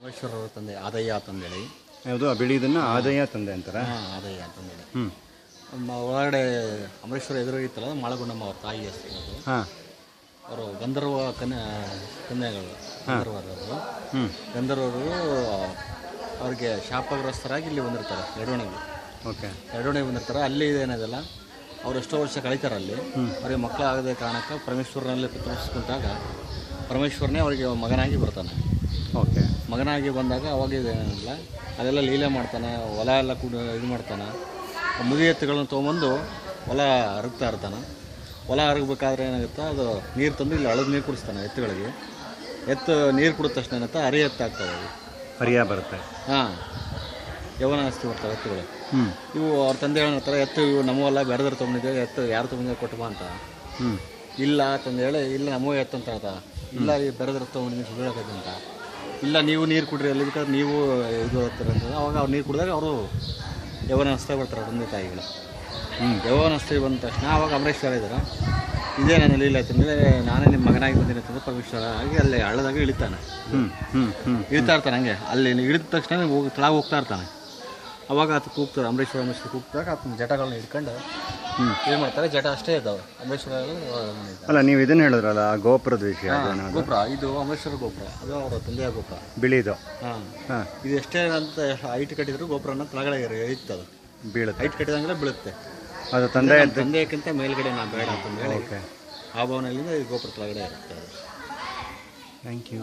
ಪರಮೇಶ್ವರರ ತಂದೆ ಆದಯ್ಯ ಅಂತಂದೇಳಿ. ಯಾವುದು ಬಿಳಿದನ್ನು ಆದಾಯ ತಂದೆ ಅಂತಾರೆ. ಹಾಂ, ಆದಯ್ಯ ಅಂತಂದೇಳಿ. ಹ್ಞೂ ಒಳಗಡೆ ಅಮರೇಶ್ವರ ಎದುರಿಗಿತ್ತಲ್ಲ, ಮಾಳಗುಂಡಮ್ಮ ಅವ್ರ ತಾಯಿ ಹೆಸರು ಅದು. ಹಾಂ ಅವರು ಗಂಧರ್ವ ಕನ್ಯೆಗಳು ಗಂಧರ್ವರು. ಹ್ಞೂ ಗಂಧರ್ವರು ಅವ್ರಿಗೆ ಶಾಪಗ್ರಸ್ತರಾಗಿ ಇಲ್ಲಿ ಬಂದಿರ್ತಾರೆ, ಎರಡೋಣೆಗೆ. ಓಕೆ. ಎರಡೋಣೆಗೆ ಬಂದಿರ್ತಾರೆ. ಅಲ್ಲಿ ಏನಿದೆಲ್ಲ ಅವ್ರು ಎಷ್ಟೋ ವರ್ಷ ಕಳೀತಾರೆ ಅಲ್ಲಿ. ಅವ್ರಿಗೆ ಮಕ್ಕಳಾಗದೆ ಕಾರಣಕ್ಕೆ ಪರಮೇಶ್ವರನಲ್ಲಿ ಪ್ರತಿಷ್ಠಿಸಿಕೊಂಡಾಗ ಪರಮೇಶ್ವರನೇ ಅವರಿಗೆ ಮಗನಾಗಿ ಬರ್ತಾನೆ. ಓಕೆ. ಮಗನಾಗಿ ಬಂದಾಗ ಅವಾಗ ಇದೇನಿಲ್ಲ ಅದೆಲ್ಲ ಲೀಲೆ ಮಾಡ್ತಾನೆ, ಹೊಲ ಎಲ್ಲ ಕೂಡ ಇದು ಮಾಡ್ತಾನೆ. ಮುದಿ ಎತ್ತುಗಳನ್ನ ತೊಗೊಂಬಂದು ಹೊಲ ಹರಗ್ತಾ ಇರ್ತಾನೆ. ಹೊಲ ಹರಗಬೇಕಾದ್ರೆ ಏನಾಗುತ್ತೆ, ಅದು ನೀರು ತಂದು ಇಲ್ಲಿ ಹಳದ ನೀರು ಕುಡಿಸ್ತಾನೆ ಎತ್ತುಗಳಿಗೆ. ಎತ್ತು ನೀರು ಕುಡಿದ ತಕ್ಷಣ ಏನಾಗುತ್ತೆ, ಹರಿ ಎತ್ತಾಗ್ತವೆ ಅವು. ಹರಿಯ ಬರುತ್ತೆ. ಹಾಂ, ಯವನ ಆಸ್ತಿ ಬರ್ತಾವೆ ಎತ್ತುಗಳು. ಹ್ಞೂ ಇವು ಅವ್ರ ತಂದೆ ಹೇಳ್ತಾರೆ, ಎತ್ತು ಇವು ನಮ್ಮವೆಲ್ಲ ಬೇರೆದವ್ರು ತೊಗೊಂಡಿದ್ದೇವೆ, ಎತ್ತು ಯಾರು ತೊಗೊಂಡಿದ್ದೆ ಕೊಟ್ಟು ಬಾ ಅಂತ. ಹ್ಞೂ ಇಲ್ಲ ಅಂತಂದೇಳಿ, ಇಲ್ಲ ನಮ್ಮವೇ ಎತ್ತು ಅಂತ ಹೇಳ್ತಾ. ಇಲ್ಲ ಈ ಬೇರೆದವ್ರು ತೊಗೊಂಡಿದ್ದೀನಿ ಸುಳ್ಳಾಕೈತೆ ಅಂತ. ಇಲ್ಲ ನೀವು ನೀರು ಕುಡ್ರಿ ಅಲ್ಲಿ ಬೇಕಾದ್ರೆ ನೀವು ಇದು ಆಗ್ತಾರೆ ಅಂತ. ಅವಾಗ ಅವ್ರು ನೀರು ಕುಡಿದಾಗ ಅವರು ಯವನ ಅಸ್ತೆ ಬರ್ತಾರೆ ತಂದೆ ತಾಯಿಗಳು. ಯವನ ಅಸ್ತೆ ಬಂದ ತಕ್ಷಣ ಅವಾಗ ಅಮರೇಶ್ವರ ಇದ್ದಾರೆ. ಇದೇ ನನ್ನ ಲೀಲೆ ಅಂತಂದರೆ ನಾನೇ ನಿಮ್ಮ ಮಗನಾಗಿ ಬಂದಿನಿ ಅಂತಂದರೆ ಪರಮೇಶ್ವರ ಆಗಿ ಅಲ್ಲಿ ಹಳ್ಳದಾಗ ಇಳಿತಾನೆ. ಇಳಿತಾ ಇರ್ತಾನೆ. ಹಂಗೆ ಅಲ್ಲಿ ಇಳಿದ ತಕ್ಷಣ ಹೋಗಿ ತಳಗ ಹೋಗ್ತಾ ಇರ್ತಾನೆ. ಅವಾಗ ಆತ ಕೂಗ್ತಾರೆ, ಅಮರೇಶ್ವರ ಕೂಗ್ದಾಗ ಆತನ ಜಟಗಳನ್ನ ಹಿಡ್ಕೊಂಡು ಏನು ಮಾಡ್ತಾರೆ, ಜಟ ಅಷ್ಟೇ ಇದ್ದಾವೆ ಅಮರೇಶ್ವರ. ಅಲ್ಲ, ನೀವು ಇದನ್ನು ಹೇಳಿದ್ರಲ್ಲ ಗೋಪುರದ ವಿಷಯ. ಗೋಪುರ ಇದು ಅಮರೇಶ್ವರ ಗೋಪುರ, ಅದು ಅವರ ತಂದೆಯ ಗೋಪುರ ಬಿಳಿದು. ಹಾಂ ಹಾಂ. ಇದು ಎಷ್ಟೇ ಅಂತ ಹೈಟ್ ಕಟ್ಟಿದ್ರು ಗೋಪುರನ ತಳಗಡೆ ಇಳಿತದೆ. ಬೀಳುತ್ತೆ. ಹೈಟ್ ಕಟ್ಟಿದಂಗೆ ಬೀಳುತ್ತೆ. ಅದು ತಂದೆಯಕ್ಕಿಂತ ಮೇಲ್ಗಡೆ ನಾ ಬೇಡ ಅಂತಂದೇಳಿ ಓಕೆ. ಆ ಭಾವನೆಯಿಂದ ಈ ಗೋಪುರ ಕೆಳಗಡೆ ಇರುತ್ತೆ. Thank you.